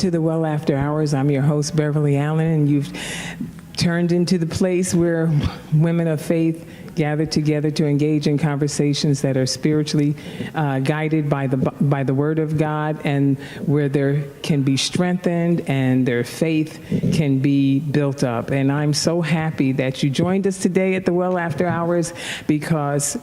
to the Well After Hours. I'm your host, Beverly Allen, and you've turned into the place where women of faith gather together to engage in conversations that are spiritually guided by the Word of God, and where there can be strengthened and their faith can be built up. And I'm so happy that you joined us today at the Well After Hours, because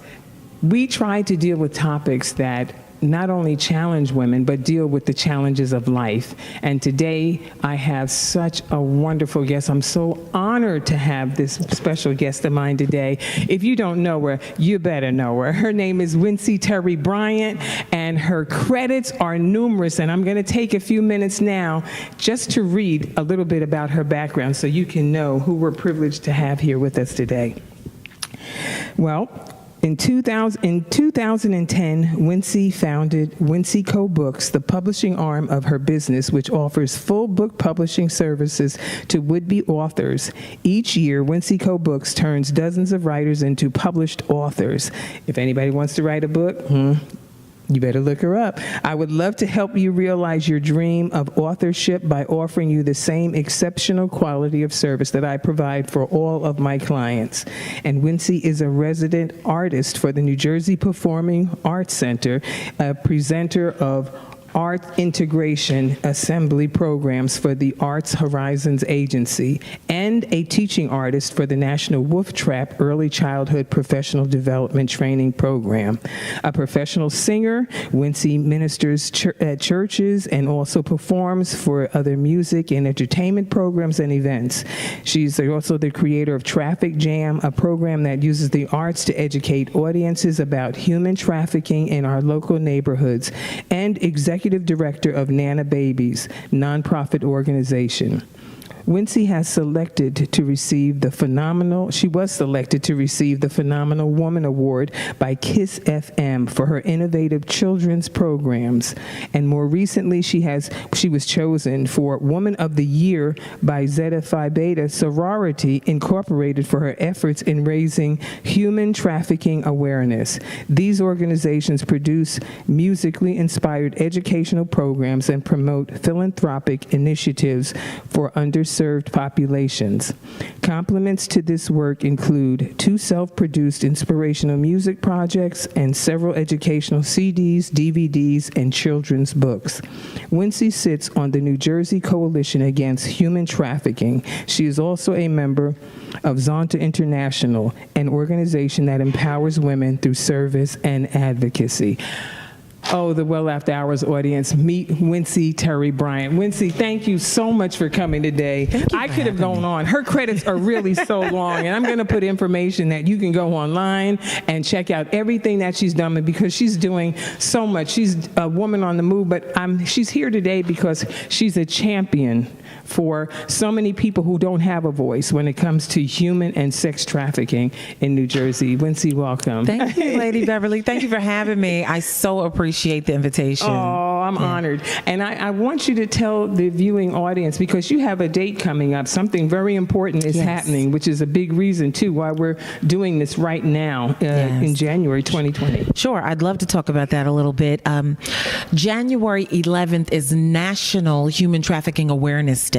we try to deal with topics that not only challenge women, but deal with the challenges of life. And today, I have such a wonderful guest. I'm so honored to have this special guest of mine today. If you don't know her, you better know her. Her name is Wincey Terry Bryant, and her credits are numerous. And I'm going to take a few minutes now just to read a little bit about her background so you can know who we're privileged to have here with us today. Well, in 2010, Wincey founded Winceyco Books, the publishing arm of her business, which offers full book publishing services to would-be authors. Each year, Winceyco Books turns dozens of writers into published authors. If anybody wants to write a book, you better look her up. I would love to help you realize your dream of authorship by offering you the same exceptional quality of service that I provide for all of my clients. And Wincey is a resident artist for the New Jersey Performing Arts Center, a presenter of art integration assembly programs for the Arts Horizons Agency, and a teaching artist for the National Wolf Trap Early Childhood Professional Development Training Program. A professional singer, Wincey ministers at churches and also performs for other music and entertainment programs and events. She's also the creator of Traffic Jam, a program that uses the arts to educate audiences about human trafficking in our local neighborhoods, and executive director of Nana Babies, nonprofit organization. Wincey was selected to receive the Phenomenal Woman Award by KISS FM for her innovative children's programs. And more recently, she was chosen for Woman of the Year by Zeta Phi Beta Sorority Incorporated for her efforts in raising human trafficking awareness. These organizations produce musically inspired educational programs and promote philanthropic initiatives for underserved populations. Compliments to this work include 2 self-produced inspirational music projects and several educational CDs, DVDs, and children's books. Wincey sits on the New Jersey Coalition Against Human Trafficking. She is also a member of Zonta International, an organization that empowers women through service and advocacy. Oh, the Well After Hours audience, meet Wincey Terry Bryant. Wincey, thank you so much for coming today. I could have gone on. Her credits are really so long, and I'm going to put information that you can go online and check out everything that she's done, because she's doing so much. She's a woman on the move, but she's here today because she's a champion for so many people who don't have a voice when it comes to human and sex trafficking in New Jersey. Wincey, welcome. Thank you, Lady Beverly. Thank you for having me. I so appreciate the invitation. Oh, I'm honored. And I want you to tell the viewing audience, because you have a date coming up, something very important is happening, which is a big reason, too, why we're doing this right now in January 2020. Sure, I'd love to talk about that a little bit. January 11th is National Human Trafficking Awareness Day.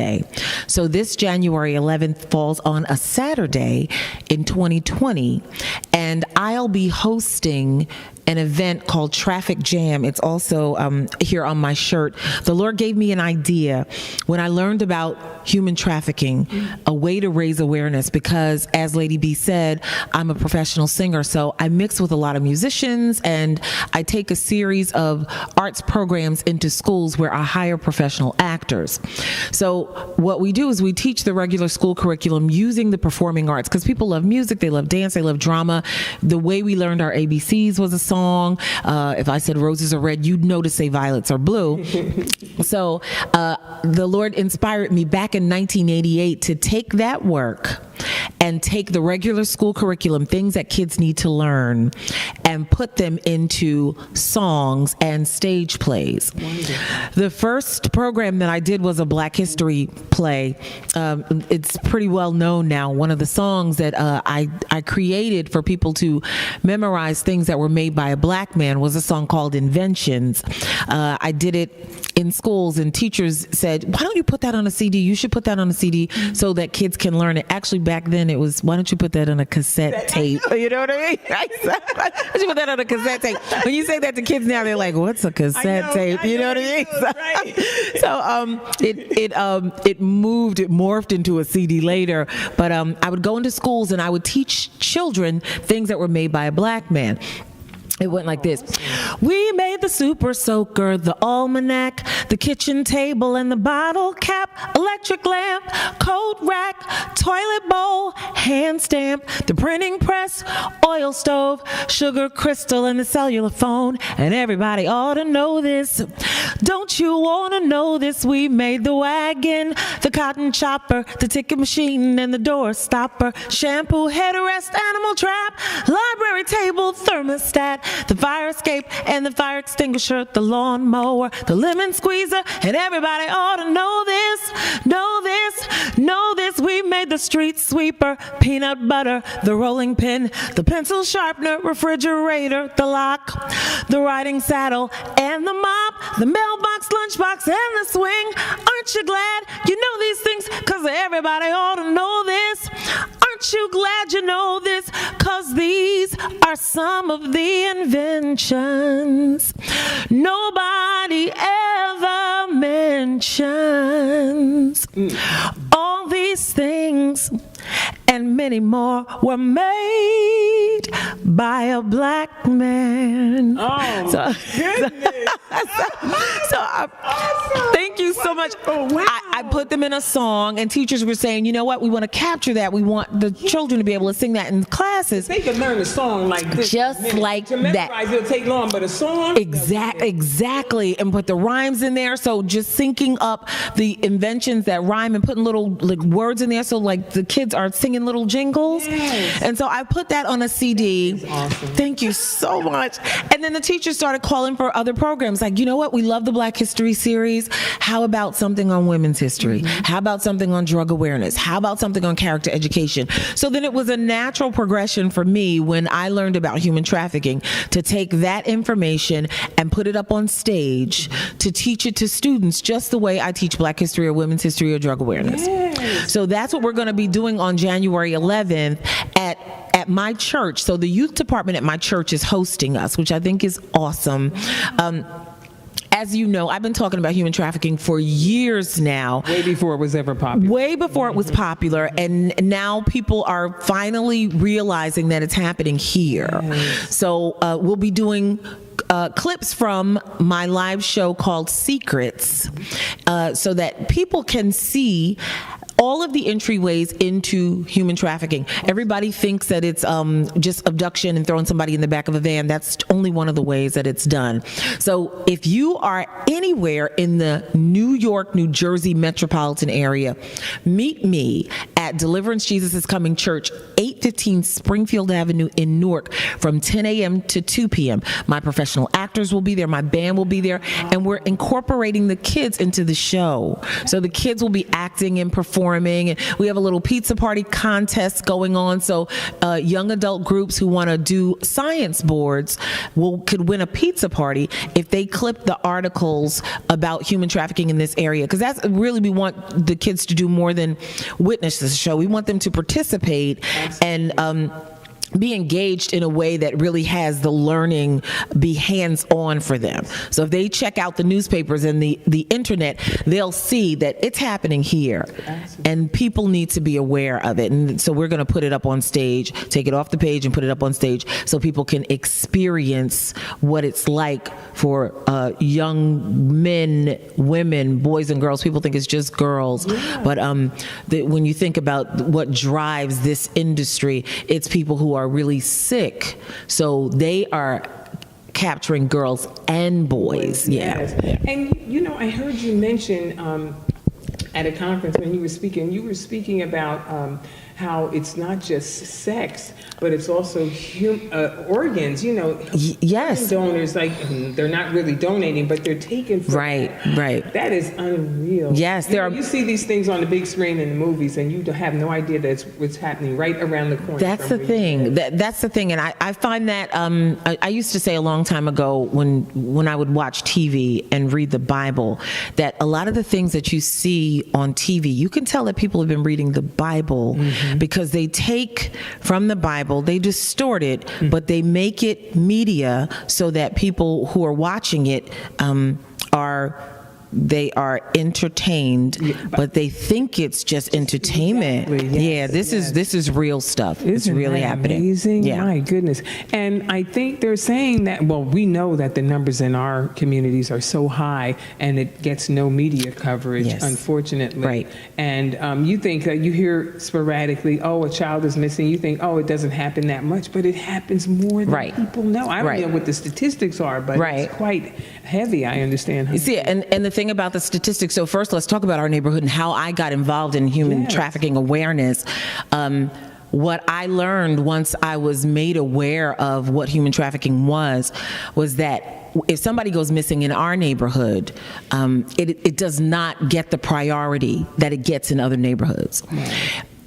So this January 11th falls on a Saturday in 2020, and I'll be hosting an event called Traffic Jam. It's also here on my shirt. The Lord gave me an idea when I learned about human trafficking, a way to raise awareness, because as Lady B said, I'm a professional singer, so I mix with a lot of musicians, and I take a series of arts programs into schools where I hire professional actors. So what we do is we teach the regular school curriculum using the performing arts, because people love music, they love dance, they love drama. The way we learned our ABCs was a song. If I said roses are red, you'd notice say violets are blue. So the Lord inspired me back in 1988 to take that work and take the regular school curriculum, things that kids need to learn, and put them into songs and stage plays. Wonderful. The first program that I did was a Black History play. It's pretty well known now. One of the songs that I created for people to memorize things that were made by a Black man was a song called Inventions. I did it in schools, and teachers said, why don't you put that on a CD? You should put that on a CD so that kids can learn it. Actually, back then it was, why don't you put that on a cassette tape? You know what I mean? Why don't you put that on a cassette tape? When you say that to kids now, they're like, what's a cassette tape? You know what I mean? It morphed into a CD later. But I would go into schools and I would teach children things that were made by a black man. It went like this. We made the super soaker, the almanac, the kitchen table and the bottle cap, electric lamp, coat rack, toilet bowl, hand stamp, the printing press, oil stove, sugar crystal and the cellular phone. And everybody ought to know this. Don't you want to know this? We made the wagon, the cotton chopper, the ticket machine and the door stopper, shampoo, headrest, animal trap, library table, thermostat, the fire escape and the fire extinguisher, the lawn mower, the lemon squeezer, and everybody ought to know this, know this, know this. We made the street sweeper, peanut butter, the rolling pin, the pencil sharpener, refrigerator, the lock, the riding saddle, and the mop, the mailbox, lunchbox, and the swing. Aren't you glad you know these things? 'Cause everybody ought to know this. Aren't you glad you know this? 'Cause these are some of the inventions nobody ever mentions. All these things and many more were made by a black man. Oh, so, goodness. Thank you so much. Oh, wow. I put them in a song, and teachers were saying, you know what, we want to capture that. We want the children to be able to sing that in classes. They could learn a song like this. Just like to memorize, that. it'll take long, but a song? Exactly. And put the rhymes in there. So just syncing up the inventions that rhyme and putting little like words in there. So like the kids are singing little jingles. Yes. And so I put that on a CD. That's awesome. Thank you so much. And then the teachers started calling for other programs. Like, you know what? We love the Black History series. How about something on women's history? How about something on drug awareness? How about something on character education? So then it was a natural progression for me when I learned about human trafficking to take that information and put it up on stage to teach it to students just the way I teach Black history or women's history or drug awareness. Yes. So that's what we're going to be doing on January 11th at my church. So the youth department at my church is hosting us, which I think is awesome. As you know, I've been talking about human trafficking for years now. Way before it was ever popular. Way before it was popular, and now people are finally realizing that it's happening here. Yes. So we'll be doing clips from my live show called Secrets so that people can see all of the entryways into human trafficking. Everybody thinks that it's just abduction and throwing somebody in the back of a van. That's only one of the ways that it's done. So if you are anywhere in the New York, New Jersey metropolitan area, meet me at Deliverance Jesus is Coming Church, 815 Springfield Avenue in Newark from 10 a.m. to 2 p.m. My professional actors will be there, my band will be there, and we're incorporating the kids into the show. So the kids will be acting and performing, and we have a little pizza party contest going on. So young adult groups who want to do science boards could win a pizza party if they clip the articles about human trafficking in this area. Because that's really, we want the kids to do more than witness this show. We want them to participate and be engaged in a way that really has the learning be hands-on for them. So if they check out the newspapers and the internet, they'll see that it's happening here. And people need to be aware of it. And so we're going to put it up on stage, take it off the page and put it up on stage so people can experience what it's like for young men, women, boys and girls. People think it's just girls. Yeah. But when you think about what drives this industry, it's people who are really sick, so they are capturing girls and boys. Yeah. Yes. And you know, I heard you mention at a conference when you were speaking about how it's not just sex, but it's also organs. Yes. Donors, like, they're not really donating, but they're taking from Right. That is unreal. Yes, You see these things on the big screen in the movies, and you have no idea that's what's happening right around the corner. That's the thing. That's the thing, and I find that I used to say a long time ago when I would watch TV and read the Bible, that a lot of the things that you see on TV, you can tell that people have been reading the Bible, because they take from the Bible, they distort it, but they make it media so that people who are watching it they are entertained, but they think it's just entertainment. Exactly, yes, this is real stuff. It's really happening. Amazing. Yeah. My goodness. And I think they're saying that, well, we know that the numbers in our communities are so high and it gets no media coverage, Yes. unfortunately. Right. And you think that you hear sporadically, oh, a child is missing. You think, oh, it doesn't happen that much, but it happens more than Right. people know. I don't Right. know what the statistics are, but Right. it's quite heavy, I understand. You see, and the thing about the statistics, so first let's talk about our neighborhood and how I got involved in human Yes. trafficking awareness. What I learned once I was made aware of what human trafficking was that if somebody goes missing in our neighborhood, it does not get the priority that it gets in other neighborhoods.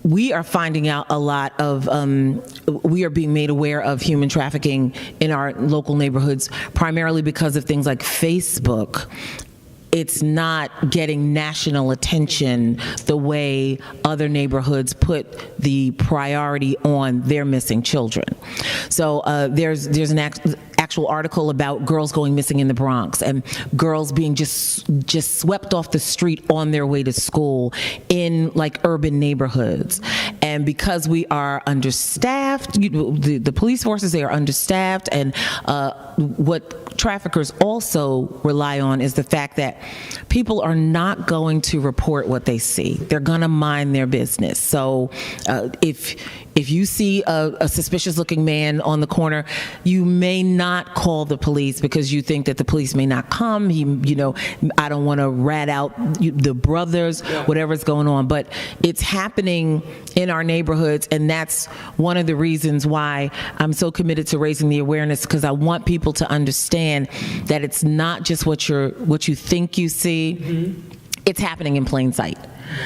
We are finding out a lot of, we are being made aware of human trafficking in our local neighborhoods, primarily because of things like Facebook. It's not getting national attention the way other neighborhoods put the priority on their missing children. So there's an actual article about girls going missing in the Bronx and girls being just swept off the street on their way to school in like urban neighborhoods. And because we are understaffed, the police forces, they are understaffed, and what traffickers also rely on is the fact that people are not going to report what they see. They're going to mind their business. So if you see a suspicious looking man on the corner, you may not call the police because you think that the police may not come. I don't want to rat out the brothers, whatever's going on. But it's happening in our neighborhoods, and that's one of the reasons why I'm so committed to raising the awareness, because I want people to understand that it's not just what you think you see. It's happening in plain sight.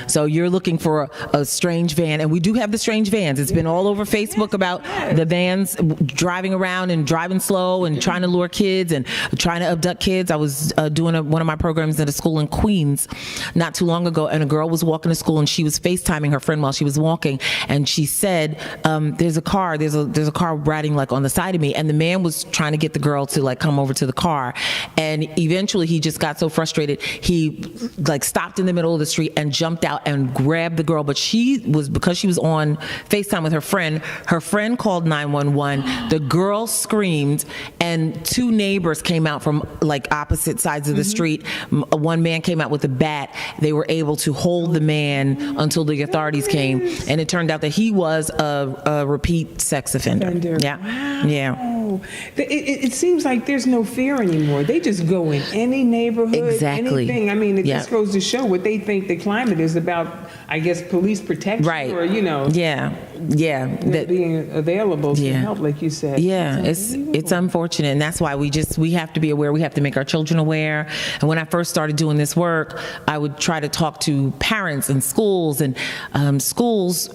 So you're looking for a strange van, and we do have the strange vans. It's been all over Facebook about the vans driving around and driving slow and trying to lure kids and trying to abduct kids. I was doing one of my programs at a school in Queens not too long ago, and a girl was walking to school, and she was FaceTiming her friend while she was walking, and she said, there's a car riding like on the side of me, and the man was trying to get the girl to like come over to the car, and eventually he just got so frustrated, he like stopped in the middle of the street and jumped out and grabbed the girl. But because she was on FaceTime with her friend called 911. The girl screamed, and two neighbors came out from like opposite sides of the street. One man came out with a bat. They were able to hold the man until the authorities came, and it turned out that he was a repeat sex offender. Yeah. Wow. Yeah. It seems like there's no fear anymore. They just go in any neighborhood, Exactly. anything. I mean, it just goes to show what they think the climate is about, I guess, police protection, Right. or, being available to help, like you said. Yeah, it's unfortunate, and that's why we have to be aware. We have to make our children aware. And when I first started doing this work, I would try to talk to parents and schools, and schools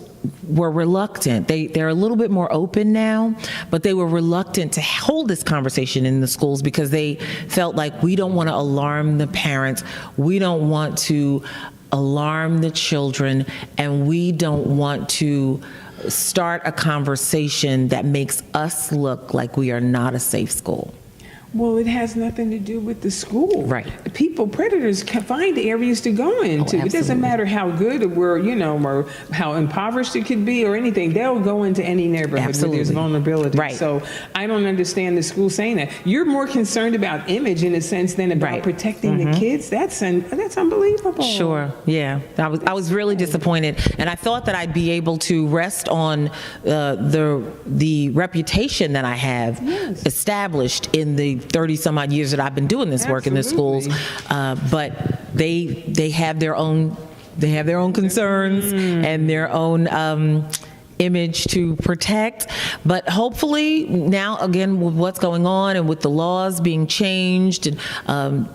were reluctant. They're a little bit more open now, but they were reluctant to hold this conversation in the schools because they felt like, we don't want to alarm the parents, we don't want to alarm the children, and we don't want to start a conversation that makes us look like we are not a safe school. Well, it has nothing to do with the school. Right. Predators can find areas to go into. It doesn't matter how good or how impoverished it could be or anything. They'll go into any neighborhood where there's vulnerability. Right. So I don't understand the school saying that. You're more concerned about image in a sense than about protecting the kids. That's unbelievable. Sure. Yeah. I was really disappointed, and I thought that I'd be able to rest on the reputation that I have established in the 30 some odd years that I've been doing this work in the schools, but they have their own they have their own concerns and their own image to protect. But hopefully now, again, with what's going on and with the laws being changed, and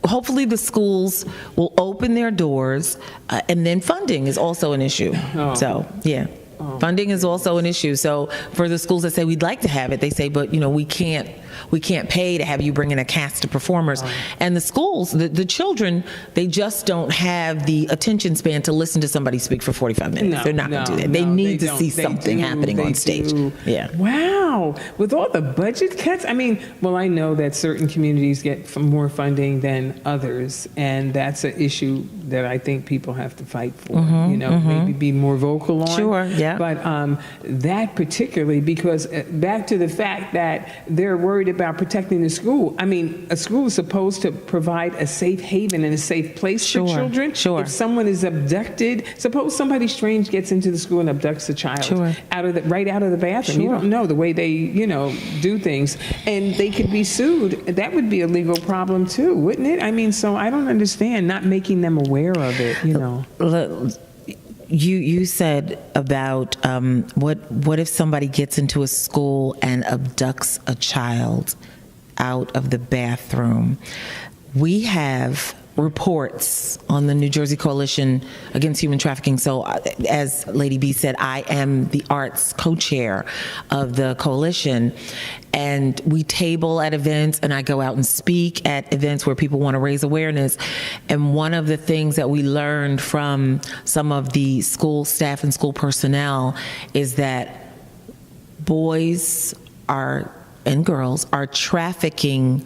hopefully the schools will open their doors, and then funding is also an issue. So, yeah. Funding is also an issue. So for the schools that say we'd like to have it, they say, but we can't pay to have you bring in a cast of performers. And the schools, the children, they just don't have the attention span to listen to somebody speak for 45 minutes. They're not going to do that. They need to see something happening on stage. Yeah. Wow. With all the budget cuts, I know that certain communities get more funding than others, and that's an issue that I think people have to fight for. Maybe be more vocal on. Sure. Yeah. But that particularly, because back to the fact that they're worried about protecting the school. A school is supposed to provide a safe haven and a safe place for children. Sure. If someone is abducted, suppose somebody strange gets into the school and abducts a child right out of the bathroom. You don't know the way they, do things, and they could be sued. That would be a legal problem too, wouldn't it? So I don't understand not making them aware of it. You said about what if somebody gets into a school and abducts a child out of the bathroom? We have reports on the New Jersey Coalition Against Human Trafficking. So as Lady B said, I am the arts co-chair of the coalition, and we table at events, and I go out and speak at events where people want to raise awareness. And one of the things that we learned from some of the school staff and school personnel is that boys and girls are trafficking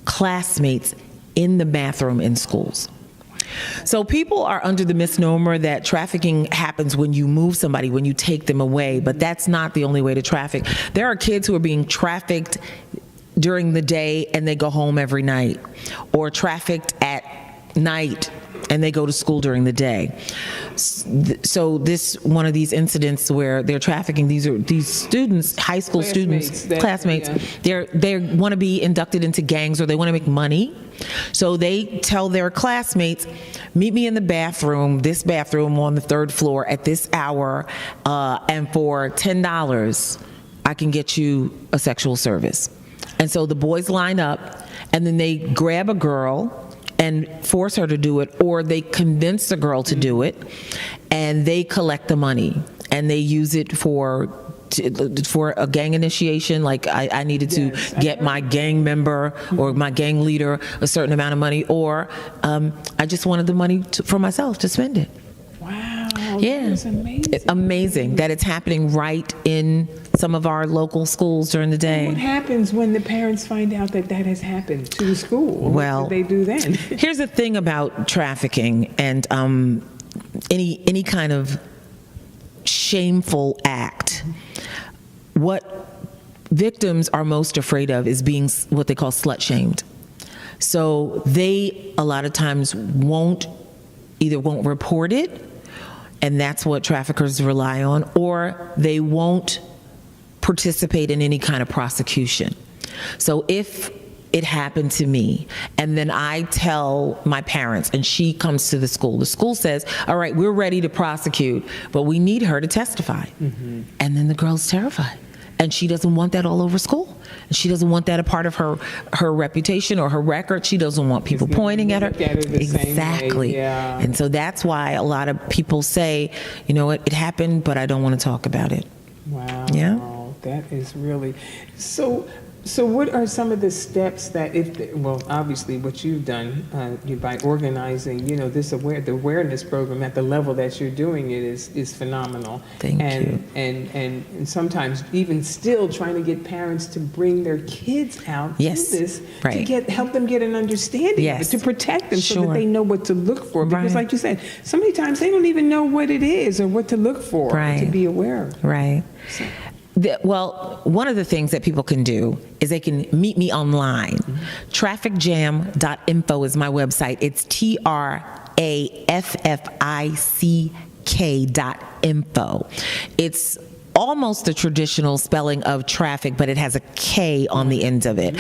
classmates in the bathroom in schools. So people are under the misnomer that trafficking happens when you move somebody, when you take them away, but that's not the only way to traffic. There are kids who are being trafficked during the day and they go home every night, or trafficked at night and they go to school during the day. So this one of these incidents where they're trafficking, these students, high school classmates, they want to be inducted into gangs, or they want to make money. So they tell their classmates, meet me in the bathroom, this bathroom on the 3rd floor at this hour, and for $10, I can get you a sexual service. And so the boys line up, and then they grab a girl and force her to do it, or they convince the girl to do it, and they collect the money, and they use it for a gang initiation. Like I needed to get my gang member or my gang leader a certain amount of money, or I just wanted the money for myself to spend it. Wow. Yeah. That's amazing. It's amazing that it's happening right in some of our local schools during the day. What happens when the parents find out that has happened to the school? Well, what do they do then? Here's the thing about trafficking and any kind of shameful act. What victims are most afraid of is being what they call slut-shamed. So they, a lot of times, won't report it, and that's what traffickers rely on, or they won't participate in any kind of prosecution. So if it happened to me, and then I tell my parents, and she comes to the school says, all right, we're ready to prosecute, but we need her to testify. Mm-hmm. And then the girl's terrified. And she doesn't want that all over school. She doesn't want that a part of her reputation or her record. She doesn't want people pointing at her. Exactly. Yeah. And so that's why a lot of people say, you know what, it happened, but I don't want to talk about it. Wow. Yeah. That is really so what are some of the steps that obviously what you've done by organizing, the awareness program at the level that you're doing it is phenomenal. Thank you. And sometimes even still trying to get parents to bring their kids out to this, right, to help them get an understanding of it, to protect them so that they know what to look for. Because like you said, so many times they don't even know what it is or what to look for, or to be aware of. Right. So. Well, one of the things that people can do is they can meet me online. Mm-hmm. Trafficjam.info is my website. It's TRAFFICK.info. It's almost the traditional spelling of traffic, but it has a K on the end of it.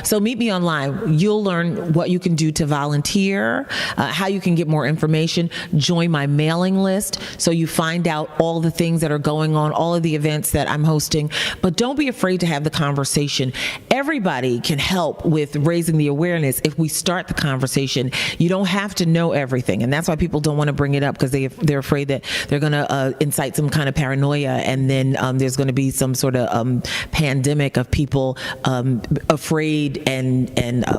So meet me online. You'll learn what you can do to volunteer, how you can get more information, join my mailing list so you find out all the things that are going on, all of the events that I'm hosting. But don't be afraid to have the conversation. Everybody can help with raising the awareness if we start the conversation. You don't have to know everything, and that's why people don't want to bring it up, because they're afraid that they're going to incite some kind of paranoia, and then there's going to be some sort of pandemic of people afraid and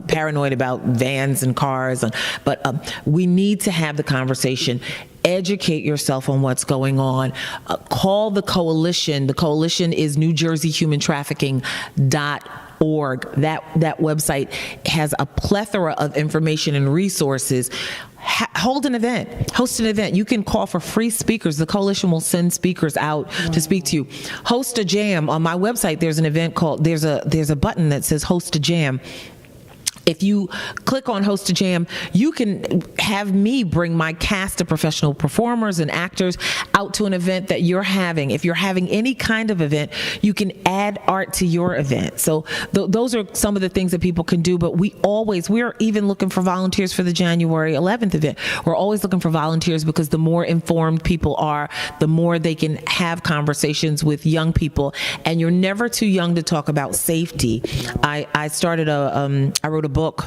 paranoid about vans and cars. But we need to have the conversation. Educate yourself on what's going on. Call the coalition. The coalition is NewJerseyHumanTrafficking.org. That website has a plethora of information and resources. Host an event. You can call for free speakers. The coalition will send speakers out to speak to you. Host a jam. On my website, there's an event called, there's a button that says host a jam. If you click on Host a Jam, you can have me bring my cast of professional performers and actors out to an event that you're having. If you're having any kind of event, you can add art to your event. So those are some of the things that people can do, but we're even looking for volunteers for the January 11th event. We're always looking for volunteers, because the more informed people are, the more they can have conversations with young people. And you're never too young to talk about safety. I wrote a book,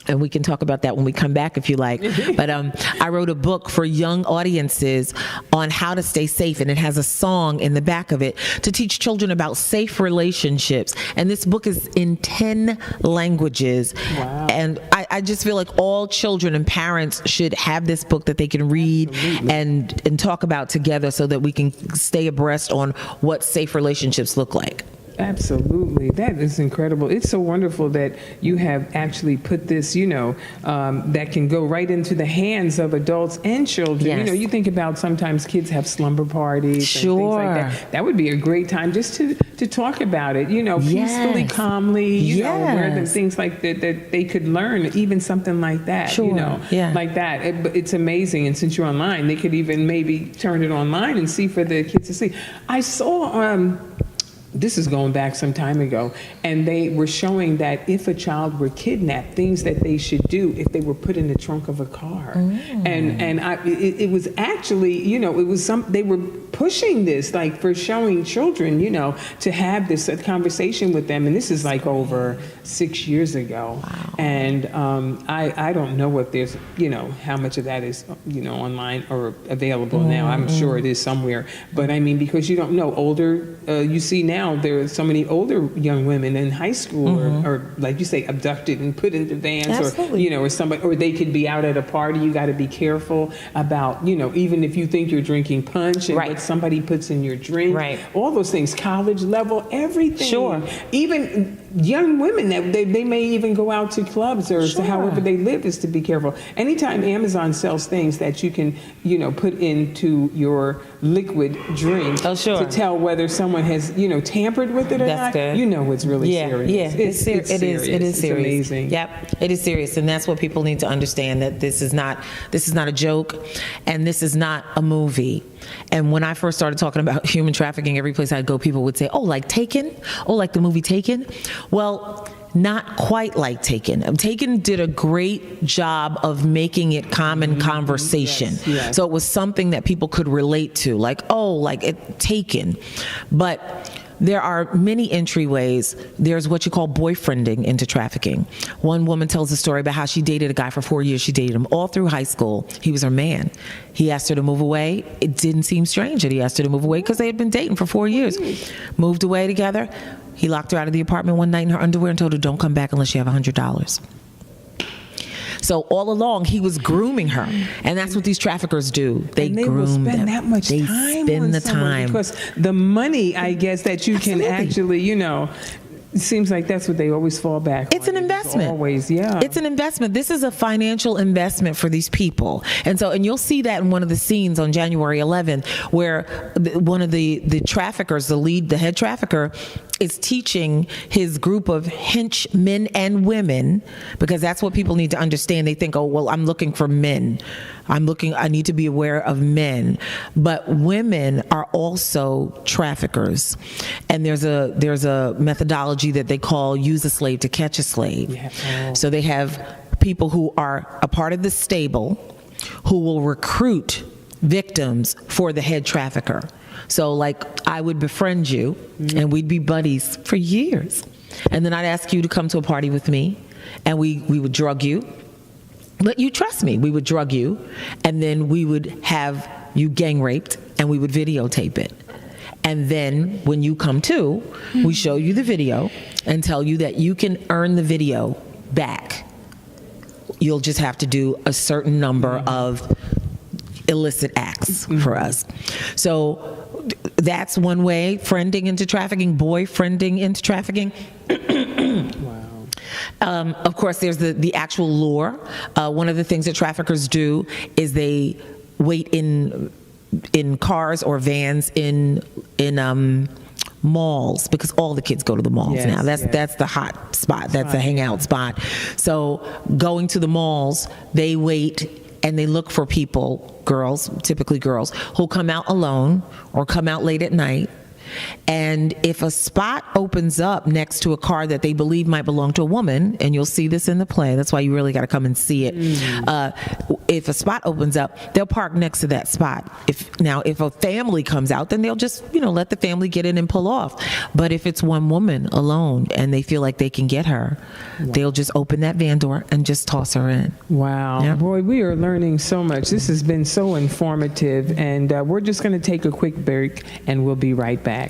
and we can talk about that when we come back if you like. But I wrote a book for young audiences on how to stay safe, and it has a song in the back of it to teach children about safe relationships. And this book is in 10 languages. Wow. And I just feel like all children and parents should have this book that they can read and talk about together, so that we can stay abreast on what safe relationships look like. Absolutely. That is incredible. It's so wonderful that you have actually put this, that can go right into the hands of adults and children. Yes. You think about sometimes kids have slumber parties Sure. and things like that. That would be a great time just to talk about it, peacefully, calmly, where the things like that they could learn, even something like that, Sure. like that. It's amazing. And since you're online, they could even maybe turn it online and see for the kids to see. I saw, this is going back some time ago, and they were showing that if a child were kidnapped, things that they should do if they were put in the trunk of a car. It was actually, they were pushing this, like, for showing children, to have this conversation with them. And this is like over 6 years ago. Wow. And I don't know what there's, how much of that is, online or available now. I'm sure it is somewhere. But I mean, because you don't know, you see now there are so many older young women in high school or like you say, abducted and put into vans. Absolutely. or they could be out at a party. You got to be careful about, even if you think you're drinking punch and what somebody puts in your drink, all those things, college level, everything. Sure. Even young women, that they may even go out to clubs or however they live, is to be careful. Anytime Amazon sells things that you can, put into your liquid drink to tell whether someone has, tampered with it or not, good. It's really serious. Yeah, it is serious. It's amazing. Yep, it is serious, and that's what people need to understand, that this is not a joke, and this is not a movie. And when I first started talking about human trafficking, every place I'd go, people would say, "Oh, like Taken? Oh, like the movie Taken?" Well, not quite like Taken. Taken did a great job of making it common conversation. Yes. So it was something that people could relate to, like, oh, like it Taken. But there are many entryways. There's what you call boyfriending into trafficking. One woman tells a story about how she dated a guy for 4 years. She dated him all through high school. He was her man. He asked her to move away. It didn't seem strange that he asked her to move away, because they had been dating for 4 years. Moved away together. He locked her out of the apartment one night in her underwear and told her, "Don't come back unless you have $100. So all along, he was grooming her, and that's what these traffickers do. They groom them. That much they time spend on the someone, time, because the money, I guess, that you can actually, it seems like that's what they always fall back It's on. an investment. It's always, It's an investment. This is a financial investment for these people. And you'll see that in one of the scenes on January 11th, where one of the traffickers, the head trafficker, is teaching his group of henchmen and women, because that's what people need to understand. They think, oh, well, I'm looking for men. I need to be aware of men. But women are also traffickers. And there's a methodology that they call use a slave to catch a slave. Yeah. So they have people who are a part of the stable who will recruit victims for the head trafficker. So like I would befriend you and we'd be buddies for years. And then I'd ask you to come to a party with me and we would drug you. But you trust me, we would drug you and then we would have you gang raped and we would videotape it. And then when you come to, we show you the video and tell you that you can earn the video back. You'll just have to do a certain number of illicit acts for us. So that's one way, friending into trafficking, boyfriending into trafficking. Wow. Of course, there's the actual lure. One of the things that traffickers do is they wait in cars or vans in malls, because all the kids go to the malls now. That's the hot spot. That's the hangout spot. So going to the malls, they wait and they look for people, girls, typically girls, who'll come out alone or come out late at night. And if a spot opens up next to a car that they believe might belong to a woman, and you'll see this in the play, that's why you really got to come and see it. If a spot opens up, they'll park next to that spot. If a family comes out, then they'll just, let the family get in and pull off. But if it's one woman alone and they feel like they can get her, they'll just open that van door and just toss her in. Wow. Yeah. Boy, we are learning so much. This has been so informative, and we're just going to take a quick break, and we'll be right back.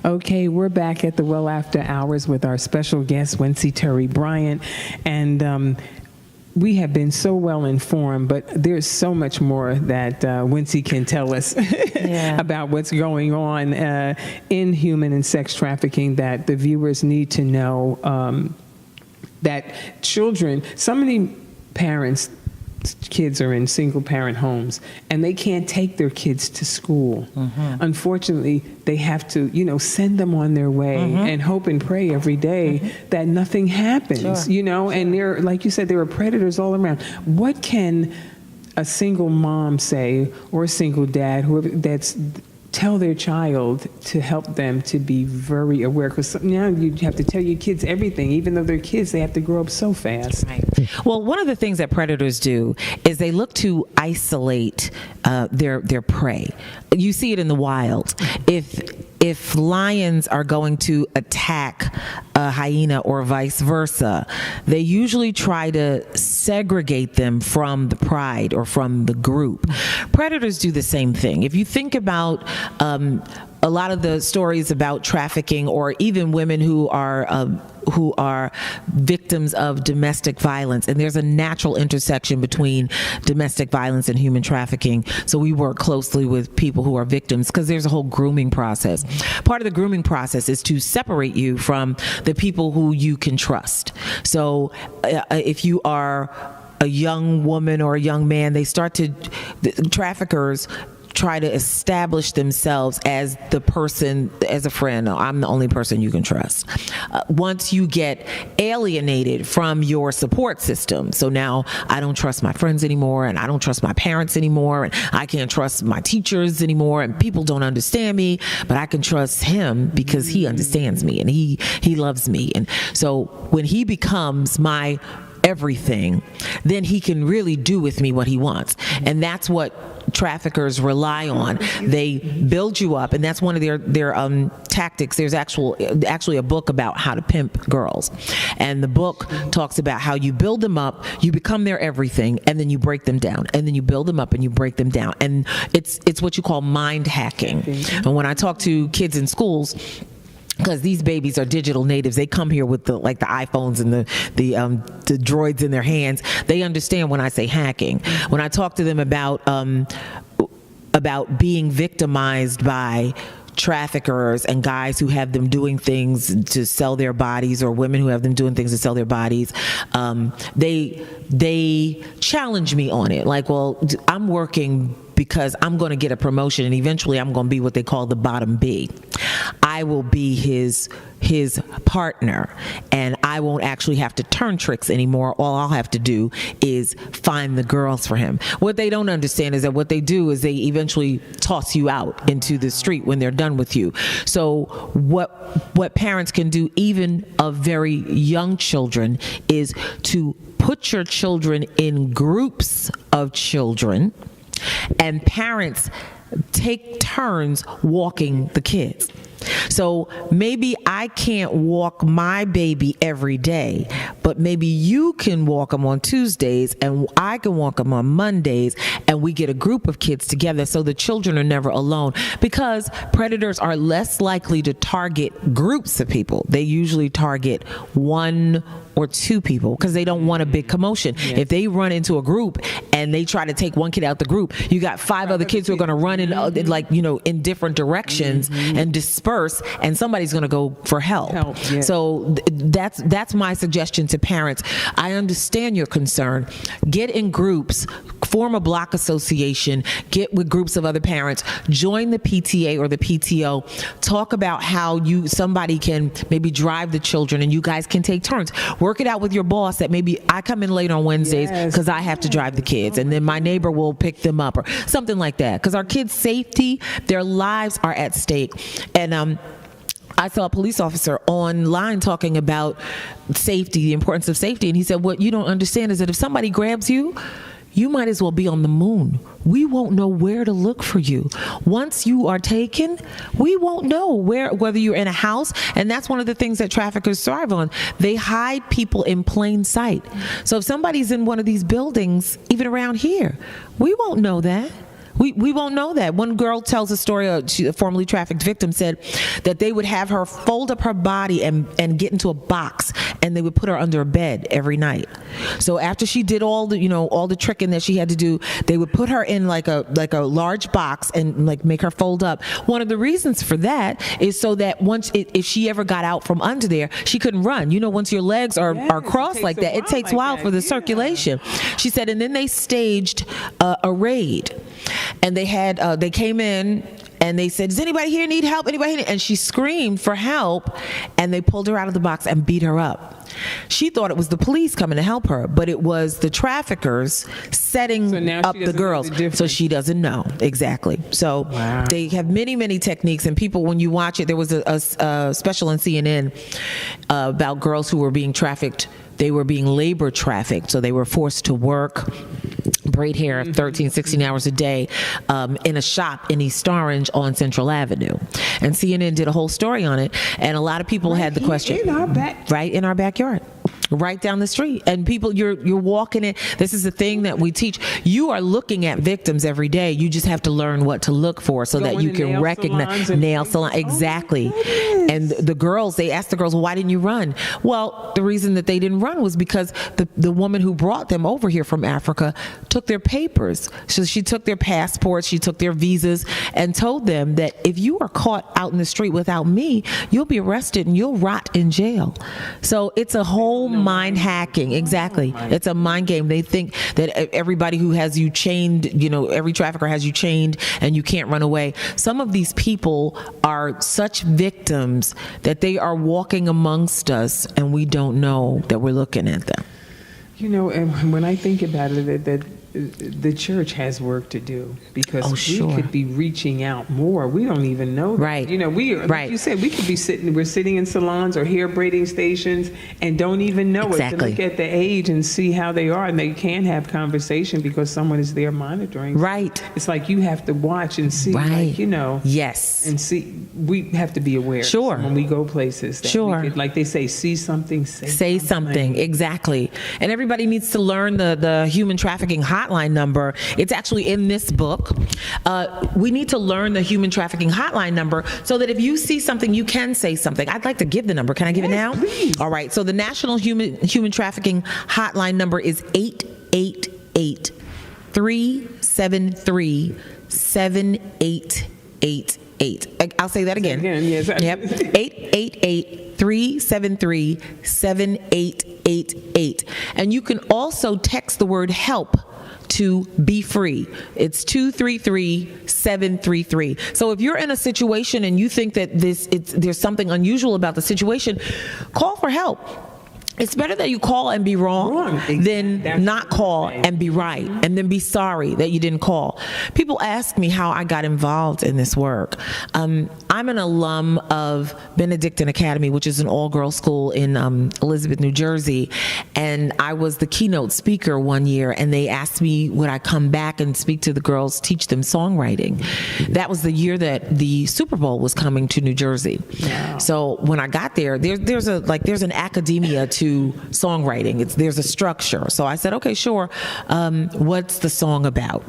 Okay, we're back at the Well After Hours with our special guest, Wincey Terry Bryant, and we have been so well informed, but there's so much more that Wincey can tell us about what's going on in human and sex trafficking that the viewers need to know. That children, so many parents, kids are in single parent homes and they can't take their kids to school. Unfortunately, they have to, send them on their way and hope and pray every day that nothing happens, and they're, like you said, there are predators all around. What can a single mom say, or a single dad, whoever, tell their child to help them to be very aware? Because now you have to tell your kids everything. Even though they're kids, they have to grow up so fast. Right. Well, one of the things that predators do is they look to isolate their prey. You see it in the wild. If lions are going to attack a hyena or vice versa, they usually try to segregate them from the pride or from the group. Predators do the same thing. If you think about a lot of the stories about trafficking, or even women who are victims of domestic violence, and there's a natural intersection between domestic violence and human trafficking. So we work closely with people who are victims because there's a whole grooming process. Part of the grooming process is to separate you from the people who you can trust. So if you are a young woman or a young man, traffickers try to establish themselves as the person, as a friend. I'm the only person you can trust. Once you get alienated from your support system, so now I don't trust my friends anymore, and I don't trust my parents anymore, and I can't trust my teachers anymore, and people don't understand me, but I can trust him because he understands me and he loves me. And so when he becomes my everything, then he can really do with me what he wants. And that's what traffickers rely on. They build you up, and that's one of their tactics. There's actually a book about how to pimp girls, and the book talks about how you build them up, you become their everything, and then you break them down, and then you build them up and you break them down, and it's what you call mind hacking. And when I talk to kids in schools, because these babies are digital natives, they come here with the iPhones and the droids in their hands. They understand when I say hacking. When I talk to them about being victimized by traffickers and guys who have them doing things to sell their bodies, or women who have them doing things to sell their bodies, they challenge me on it. Like, well, I'm working because I'm going to get a promotion, and eventually I'm going to be what they call the bottom B. I will be his partner, and I won't actually have to turn tricks anymore. All I'll have to do is find the girls for him. What they don't understand is that what they do is they eventually toss you out into the street when they're done with you. So what parents can do, even of very young children, is to put your children in groups of children, and parents take turns walking the kids. So maybe I can't walk my baby every day, but maybe you can walk them on Tuesdays and I can walk them on Mondays, and we get a group of kids together so the children are never alone, because predators are less likely to target groups of people. They usually target one or two people because they don't want a big commotion. Yeah. If they run into a group and they try to take one kid out the group, you got 5 other kids who are going to run in in different directions and disperse, and somebody's going to go for help. Yeah. So that's my suggestion to parents. I understand your concern. Get in groups, form a block association, get with groups of other parents, join the PTA or the PTO, talk about how somebody can maybe drive the children and you guys can take turns. Work it out with your boss that maybe I come in late on Wednesdays because I have to drive the kids, and then my neighbor will pick them up or something like that. Because our kids' safety, their lives are at stake. And I saw a police officer online talking about safety, the importance of safety, and he said, what you don't understand is that if somebody grabs you, you might as well be on the moon. We won't know where to look for you. Once you are taken, we won't know whether you're in a house, and that's one of the things that traffickers thrive on. They hide people in plain sight. So if somebody's in one of these buildings, even around here, we won't know that. We won't know that. One girl tells a story, a formerly trafficked victim said that they would have her fold up her body and get into a box, and they would put her under a bed every night. So after she did all the tricking that she had to do, they would put her in like a large box and make her fold up. One of the reasons for that is so that if she ever got out from under there, she couldn't run. Once your legs are crossed like that, it takes a while for the circulation. She said, and then they staged a raid. And they came in and they said, does anybody here need help? Anybody here? And she screamed for help, and they pulled her out of the box and beat her up. She thought it was the police coming to help her, but it was the traffickers setting up the girls. So she doesn't know. Exactly. So They have many, many techniques, and people, when you watch it, there was a special on CNN about girls who were being trafficked. They were being labor trafficked, so they were forced to work, braid hair 13, 16 hours a day in a shop in East Orange on Central Avenue. And CNN did a whole story on it, and a lot of people had the question. Right in our backyard. Right down the street. And people, you're walking it. This is the thing that we teach. You are looking at victims every day. You just have to learn what to look for so that you can recognize nail salon. Exactly. And the girls, they asked the girls, well, why didn't you run? Well, the reason that they didn't run was because the woman who brought them over here from Africa took their papers. So she took their passports, she took their visas, and told them that if you are caught out in the street without me, you'll be arrested and you'll rot in jail. So it's a whole mind hacking. Exactly. It's a mind game. They think that everybody who has you chained, every trafficker has you chained and you can't run away. Some of these people are such victims that they are walking amongst us and we don't know that we're looking at them. And when I think about it, that the church has work to do, because sure. we could be reaching out more. We don't even know that. Right. We are, like you said, we could be we're sitting in salons or hair braiding stations and don't even know it. To look at the age and see how they are, and they can have conversation because someone is there monitoring. Right. It's like you have to watch and see, Yes. and see. We have to be aware. Sure. When we go places. That we could, like they say, see something, say something. Exactly. And everybody needs to learn the human trafficking hotline number. It's actually in this book. We need to learn the human trafficking hotline number so that if you see something, you can say something. I'd like to give the number. Can I give it now? Please. All right. So the national human trafficking hotline number is 888-373-7888. I'll say that again. Yes. Yep. 888-373-7888. And you can also text the word help to Be Free. It's 233-733. So if you're in a situation and you think that there's something unusual about the situation, call for help. It's better that you call and be wrong than not call and be right, and then be sorry that you didn't call. People ask me how I got involved in this work. I'm an alum of Benedictine Academy, which is an all-girls school in Elizabeth, New Jersey, and I was the keynote speaker one year, and they asked me would I come back and speak to the girls, teach them songwriting. That was the year that the Super Bowl was coming to New Jersey. Wow. So when I got there, there's an academia to songwriting. There's a structure. So I said, okay, sure. What's the song about?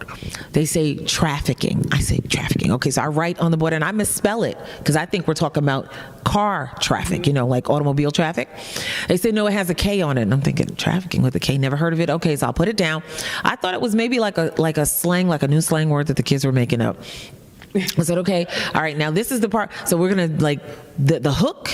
They say trafficking. I say trafficking. Okay, so I write on the board and I misspell it because I think we're talking about car traffic, like automobile traffic. They say, no, it has a K on it. And I'm thinking, trafficking with a K, never heard of it. Okay, so I'll put it down. I thought it was maybe like a slang, like a new slang word that the kids were making up. I said, okay, all right, now this is the part. So we're going to, the hook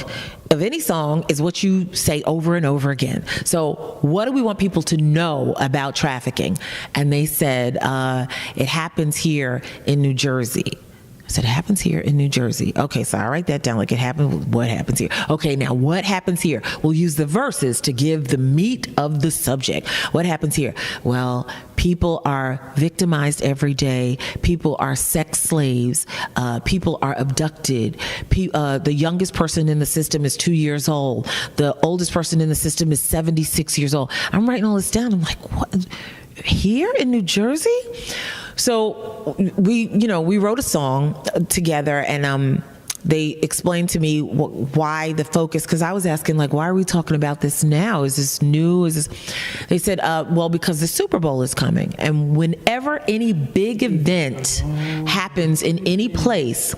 of any song is what you say over and over again. So what do we want people to know about trafficking? And they said, it happens here in New Jersey. I said, it happens here in New Jersey. Okay, so I write that down like it happened. What happens here? Okay, now what happens here? We'll use the verses to give the meat of the subject. What happens here? Well, people are victimized every day. People are sex slaves. People are abducted. The youngest person in the system is 2 years old. The oldest person in the system is 76 years old. I'm writing all this down. I'm like, what? Here in New Jersey? So we wrote a song together, and they explained to me why the focus, because I was asking, why are we talking about this now? Is this new? They said, well, because the Super Bowl is coming. And whenever any big event happens in any place,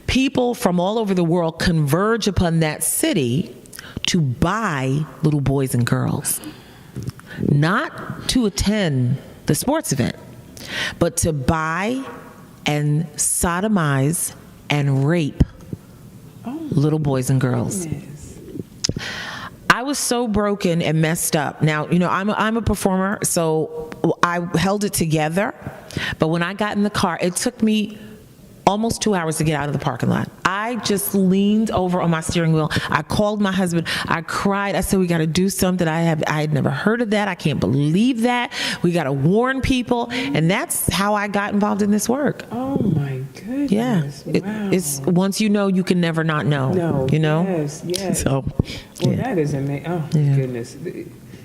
people from all over the world converge upon that city to buy little boys and girls. Not to attend the sports event, but to buy and sodomize and rape little boys and girls. I was so broken and messed up. Now, I'm a performer, so I held it together. But when I got in the car, it took me almost 2 hours to get out of the parking lot. I just leaned over on my steering wheel. I called my husband. I cried. I said, we got to do something. I had never heard of that. I can't believe that. We got to warn people. And that's how I got involved in this work. Oh my goodness. Yeah. Wow. It's once you know, you can never not know. No. Yes. So, that is amazing. Oh my goodness.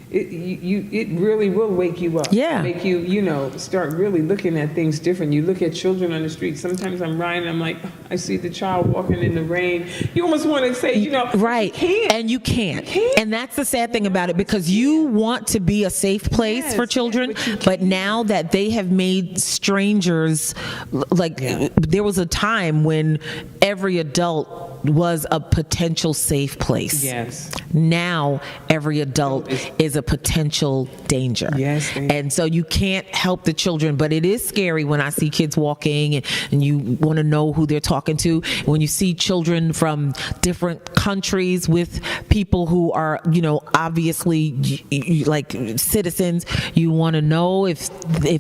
It really will wake you up. Yeah. Make you, start really looking at things different. You look at children on the street. Sometimes I'm riding, I'm like, I see the child walking in the rain. You almost want to say, Right. You can't. And you can't. And that's the sad thing about it, because you want to be a safe place for children, but now that they have made strangers, there was a time when every adult was a potential safe place. Yes. Now every adult is a potential danger. Yes. And so you can't help the children, but it is scary when I see kids walking and you want to know who they're talking to. When you see children from different countries with people who are, obviously like citizens, you want to know if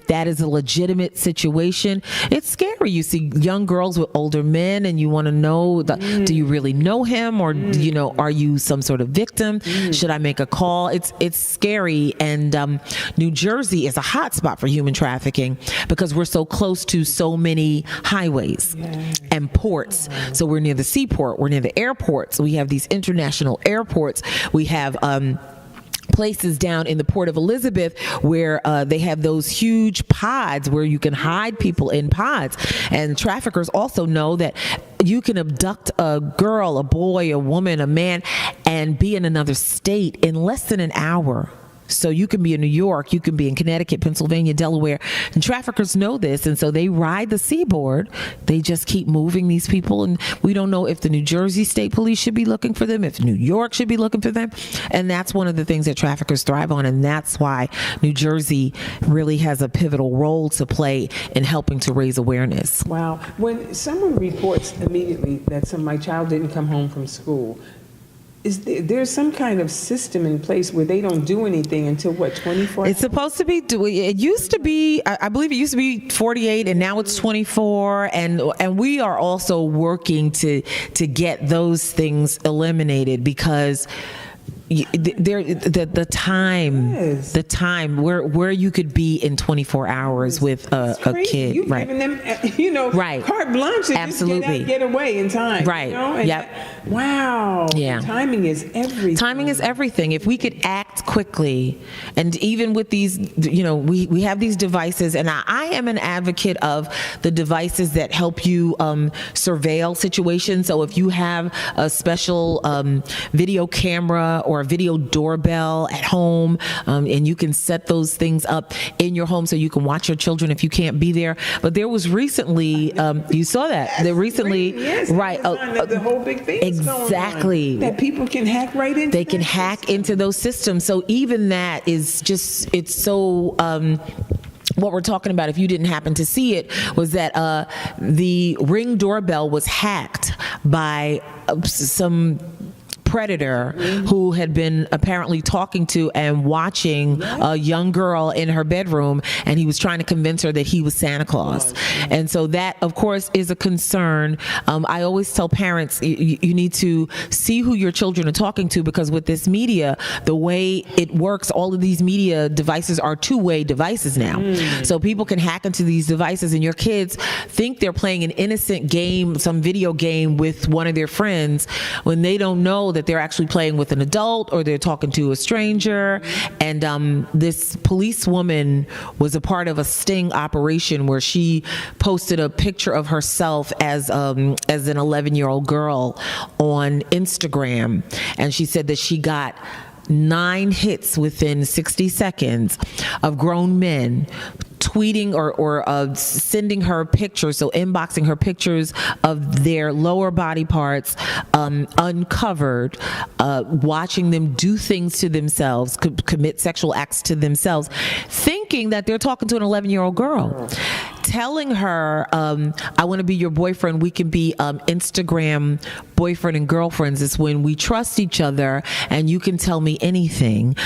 that is a legitimate situation. It's scary. You see young girls with older men and you want to know, do you really know him, or you know, are you some sort of victim? Should I make a call? It's scary, and New Jersey is a hot spot for human trafficking because we're so close to so many highways and ports. So we're near the seaport, we're near the airports. We have these international airports. We have places down in the Port of Elizabeth where they have those huge pods where you can hide people in pods. And traffickers also know that you can abduct a girl, a boy, a woman, a man, and be in another state in less than an hour. So you can be in New York, you can be in Connecticut, Pennsylvania, Delaware, and traffickers know this, and so they ride the seaboard. They just keep moving these people, and we don't know if the New Jersey State Police should be looking for them, if New York should be looking for them, and that's one of the things that traffickers thrive on, and that's why New Jersey really has a pivotal role to play in helping to raise awareness. Wow. When someone reports immediately that my child didn't come home from school, there's some kind of system in place where they don't do anything until 24 It's supposed to be, it used to be, I believe it used to be 48, and now it's 24, and we are also working to get those things eliminated because the time where you could be in 24 hours with a kid. You've given them, carte blanche. Absolutely. Just get away in time. Right. Yep. Wow. Yeah. Timing is everything. Timing is everything. If we could act quickly, and even with these, we have these devices, and I am an advocate of the devices that help you surveil situations. So if you have a special video camera or a video doorbell at home, and you can set those things up in your home so you can watch your children if you can't be there. But there was recently, you saw that, right? The whole big thing exactly. That people can hack right into. They can hack into those systems. So even that is just, it's so. What we're talking about, if you didn't happen to see it, was that the Ring doorbell was hacked by some predator who had been apparently talking to and watching a young girl in her bedroom, and he was trying to convince her that he was Santa Claus. And so that, of course, is a concern. I always tell parents, you need to see who your children are talking to, because with this media, the way it works, all of these media devices are two-way devices now. So people can hack into these devices, and your kids think they're playing an innocent game, some video game with one of their friends, when they don't know that they're actually playing with an adult or they're talking to a stranger. And this police woman was a part of a sting operation where she posted a picture of herself as an 11-year-old girl on Instagram, and she said that she got 9 hits within 60 seconds of grown men tweeting or sending her pictures, so inboxing her pictures of their lower body parts uncovered, watching them do things to themselves, commit sexual acts to themselves, thinking that they're talking to an 11-year-old girl, telling her, I want to be your boyfriend. We can be Instagram boyfriend and girlfriends. It's when we trust each other and you can tell me anything.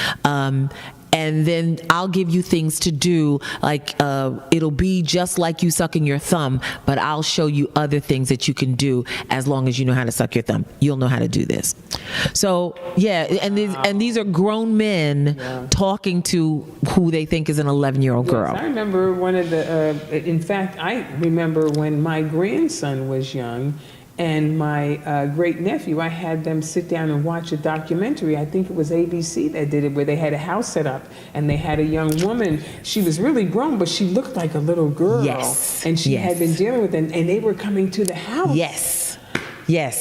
And then I'll give you things to do, like it'll be just like you sucking your thumb, but I'll show you other things that you can do as long as you know how to suck your thumb. You'll know how to do this. So yeah, and these are grown men talking to who they think is an 11-year-old girl. I remember one of the, in fact, I remember when my grandson was young, and my great-nephew, I had them sit down and watch a documentary. I think it was ABC that did it, where they had a house set up, and they had a young woman. She was really grown, but she looked like a little girl. Yes. And she had been dealing with them, and they were coming to the house. Yes.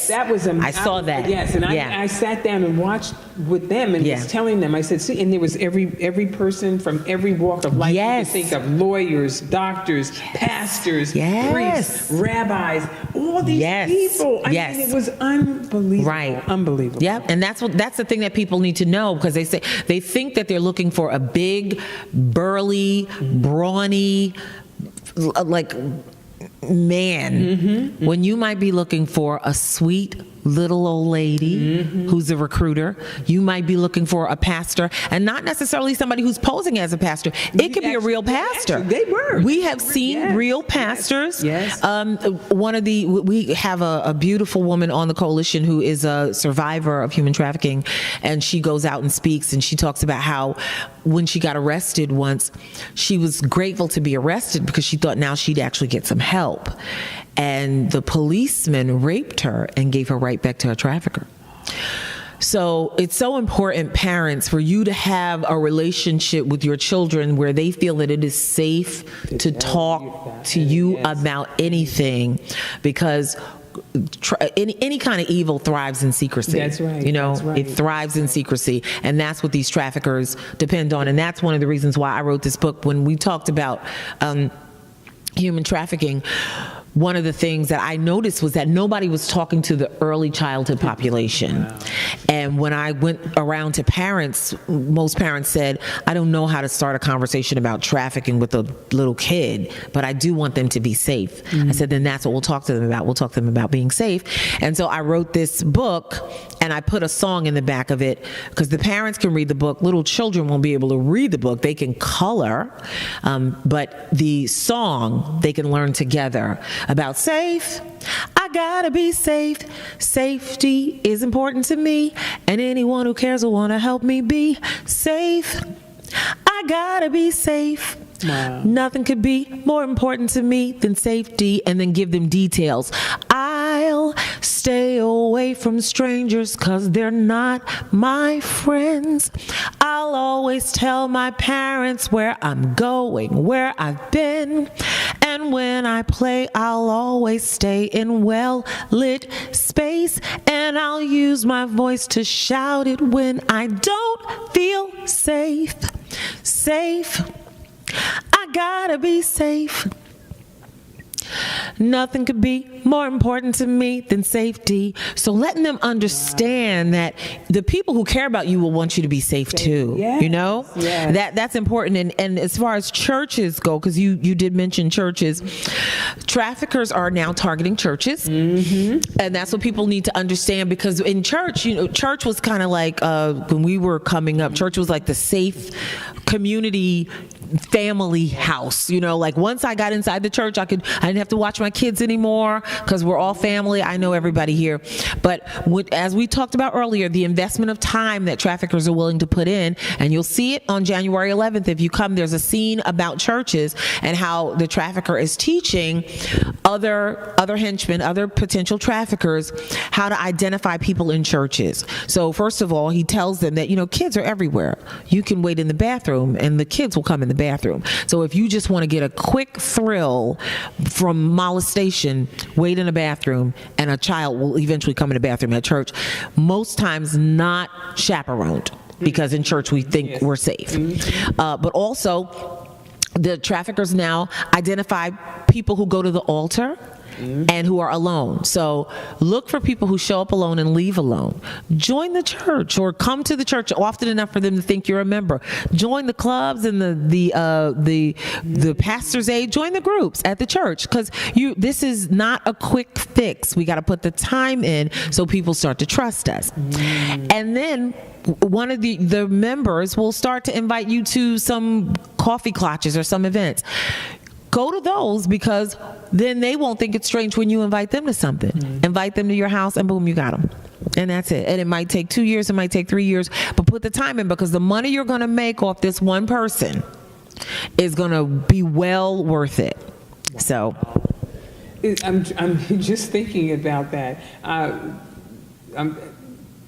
That was amazing. I saw that. Yes, and I sat down and watched with them and was telling them, I said, see, and there was every person from every walk of life. You could think of lawyers, doctors, pastors, priests, rabbis, all these people. I mean, it was unbelievable. Right. Unbelievable. Yep. And that's the thing that people need to know, because they think that they're looking for a big, burly, brawny, like man, when you might be looking for a sweet, little old lady who's a recruiter. You might be looking for a pastor, and not necessarily somebody who's posing as a pastor. It could be a real pastor. They were. We have seen real pastors. Yes. We have a beautiful woman on the coalition who is a survivor of human trafficking, and she goes out and speaks, and she talks about how when she got arrested once, she was grateful to be arrested because she thought now she'd actually get some help. And the policeman raped her and gave her right back to her trafficker. So it's so important, parents, for you to have a relationship with your children where they feel that it is safe to talk to you about anything, because any kind of evil thrives in secrecy. That's right. You know, that's right. It thrives in secrecy, and that's what these traffickers depend on. And that's one of the reasons why I wrote this book. When we talked about human trafficking, one of the things that I noticed was that nobody was talking to the early childhood population. Wow. And when I went around to parents, most parents said, I don't know how to start a conversation about trafficking with a little kid, but I do want them to be safe. I said, then that's what we'll talk to them about. We'll talk to them about being safe. And so I wrote this book, and I put a song in the back of it, because the parents can read the book. Little children won't be able to read the book. They can color, but the song they can learn together about safe. I gotta be safe. Safety is important to me, and anyone who cares will want to help me be safe. I gotta be safe. Wow. Nothing could be more important to me than safety, and then give them details. I'll stay away from strangers 'cause they're not my friends. I'll always tell my parents where I'm going, where I've been. And when I play, I'll always stay in well-lit space. And I'll use my voice to shout it when I don't feel safe. Safe. I gotta be safe. Nothing could be more important to me than safety. So letting them understand that the people who care about you will want you to be safe too. Yes. You know, that's important. And as far as churches go, because you did mention churches, traffickers are now targeting churches, and that's what people need to understand. Because in church, you know, church was kind of like when we were coming up, church was like the safe community family house. You know, like once I got inside the church, I didn't have to watch my kids anymore because we're all family. I know everybody here. But as we talked about earlier, the investment of time that traffickers are willing to put in, and you'll see it on January 11th. If you come, there's a scene about churches and how the trafficker is teaching other henchmen, other potential traffickers, how to identify people in churches. So first of all, he tells them that, you know, kids are everywhere. You can wait in the bathroom and the kids will come in the bathroom. So if you just want to get a quick thrill from molestation, wait in a bathroom, and a child will eventually come in the bathroom at church. Most times not chaperoned, because in church we think we're safe. But also, the traffickers now identify people who go to the altar and who are alone. So look for people who show up alone and leave alone. Join the church, or come to the church often enough for them to think you're a member. Join the clubs and the pastor's aid. Join the groups at the church, because this is not a quick fix. We got to put the time in so people start to trust us. And then one of the members will start to invite you to some coffee clutches or some events. Go to those, because then they won't think it's strange when you invite them to something. Invite them to your house, and boom, you got them. And that's it. And it might take 2 years, it might take 3 years, but put the time in, because the money you're going to make off this one person is going to be well worth it. So I'm just thinking about that. I'm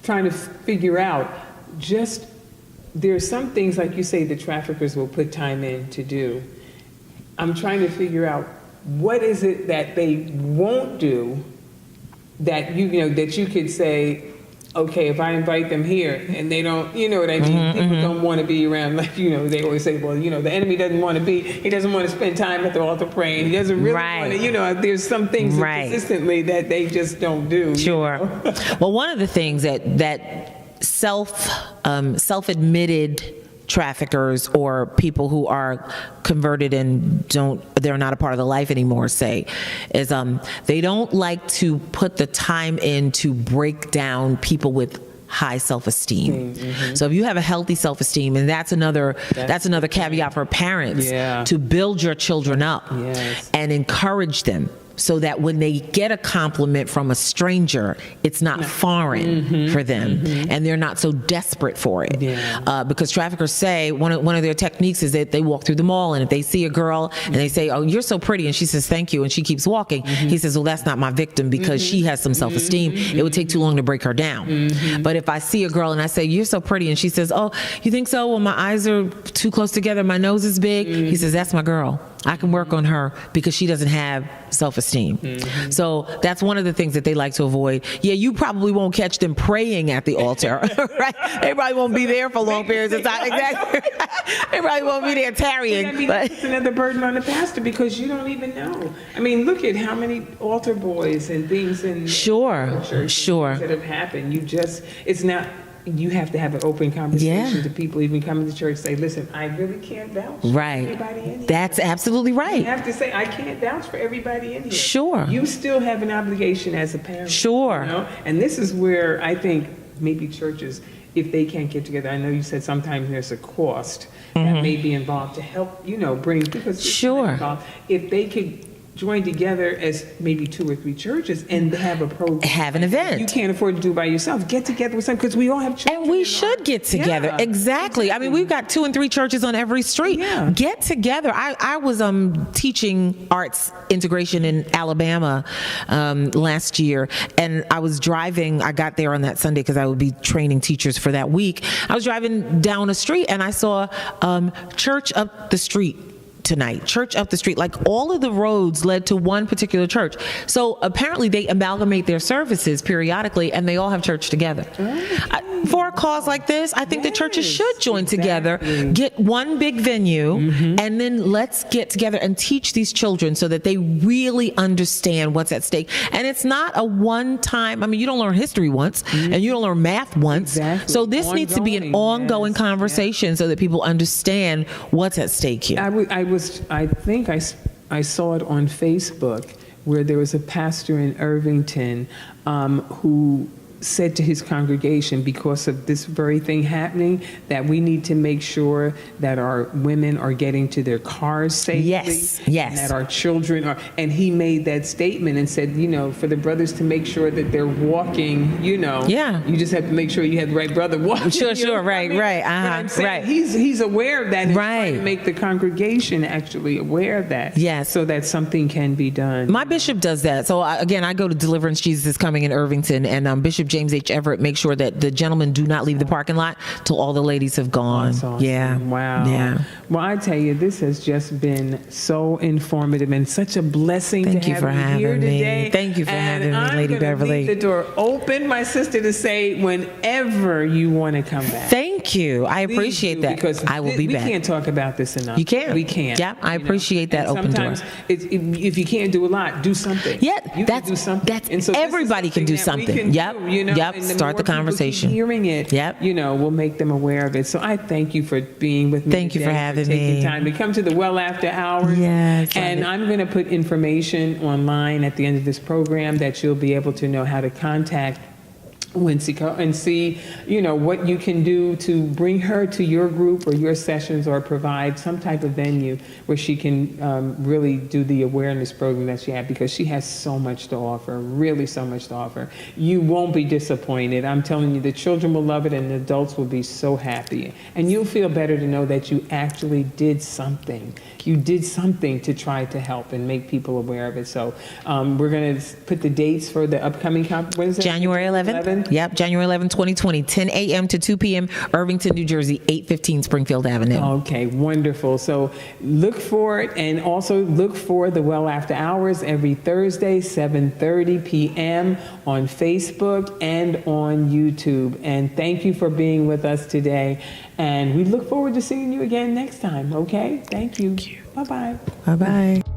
trying to figure out, just there are some things, like you say, the traffickers will put time in to do. I'm trying to figure out, what is it that they won't do that that you could say, okay, if I invite them here and they don't, you know what I mean? People don't want to be around, like, they always say, well, the enemy doesn't want to he doesn't want to spend time at the altar praying. He doesn't really want to, there's some things consistently that they just don't do. Sure. Well, one of the things that self-admitted traffickers or people who are converted and they're not a part of the life anymore say is they don't like to put the time in to break down people with high self-esteem. So if you have a healthy self-esteem, and that's another caveat for parents, to build your children up and encourage them, so that when they get a compliment from a stranger, it's not foreign for them, and they're not so desperate for it. Because traffickers say one of their techniques is that they walk through the mall, and if they see a girl and they say, "Oh, you're so pretty," and she says, "Thank you," and she keeps walking, he says, "Well, that's not my victim because she has some self-esteem. It would take too long to break her down." But if I see a girl and I say, "You're so pretty," and she says, "Oh, you think so? Well, my eyes are too close together, my nose is big," he says, "That's my girl. I can work on her because she doesn't have self-esteem." So that's one of the things that they like to avoid. Yeah, you probably won't catch them praying at the altar, right? They probably won't be there for long periods of time. Exactly. They probably won't be there tarrying. But it's another burden on the pastor because you don't even know. I mean, look at how many altar boys and things in church that have happened. It's not. You have to have an open conversation to people even coming to church. Say, listen, I really can't vouch for everybody in here. That's absolutely right. You have to say, I can't vouch for everybody in here. Sure. You still have an obligation as a parent. Sure. You know? And this is where I think maybe churches, if they can't get together, I know you said sometimes there's a cost that may be involved to help, bring, because if they could join together as maybe 2 or 3 churches and have a program. Have an event. You can't afford to do it by yourself. Get together with some, because we all have children. And we should get together. Yeah, exactly. I mean, we've got 2 and 3 churches on every street. Yeah. Get together. I was teaching arts integration in Alabama last year, and I was driving. I got there on that Sunday because I would be training teachers for that week. I was driving down a street, and I saw church up the street tonight, church up the street. Like all of the roads led to one particular church. So apparently they amalgamate their services periodically and they all have church together. For a cause like this, I think the churches should join together, get one big venue, and then let's get together and teach these children so that they really understand what's at stake. And it's not a one-time, I mean, you don't learn history once and you don't learn math once. So this needs to be an ongoing conversation so that people understand what's at stake here. I think I saw it on Facebook where there was a pastor in Irvington who said to his congregation, because of this very thing happening, that we need to make sure that our women are getting to their cars safely. Yes. And that our children are. And he made that statement and said, for the brothers to make sure that they're walking, you just have to make sure you have the right brother walking. Sure, right. Right. He's aware of that. And trying to make the congregation actually aware of that. Yes. So that something can be done. My bishop does that. So again, I go to Deliverance Jesus is Coming in Irvington, and Bishop James H. Everett makes sure that the gentlemen do not leave the parking lot till all the ladies have gone. Awesome. Yeah. Wow. Yeah. Well, I tell you, this has just been so informative and such a blessing to have you here today. Thank you for having me, Lady Beverly. Leave the door open, my sister, to say whenever you want to come back. Thank you. I appreciate that. Because I will be back. We can't talk about this enough. You can't. We can't. Yeah, I appreciate that open door. Sometimes if you can't do a lot, do something. Yeah, you can do something. That's everybody can do something. Yep. Start the conversation. Hearing it, will make them aware of it. So I thank you for being with me. Thank you for having me. Taking time to come to the Well After Hours. Yes. And I'm going to put information online at the end of this program that you'll be able to know how to contact Winceyco and see, what you can do to bring her to your group or your sessions, or provide some type of venue where she can really do the awareness program that she has, because she has so much to offer, really so much to offer. You won't be disappointed. I'm telling you, the children will love it and the adults will be so happy. And you'll feel better to know that you actually did something. You did something to try to help and make people aware of it. So we're going to put the dates for the upcoming conference. What is it? January 11th. Yep, January 11th, 2020, 10 a.m. to 2 p.m., Irvington, New Jersey, 815 Springfield Avenue. Okay, wonderful. So look for it, and also look for the Well After Hours every Thursday, 7:30 p.m. on Facebook and on YouTube. And thank you for being with us today. And we look forward to seeing you again next time, okay? Thank you. Bye-bye. Bye-bye.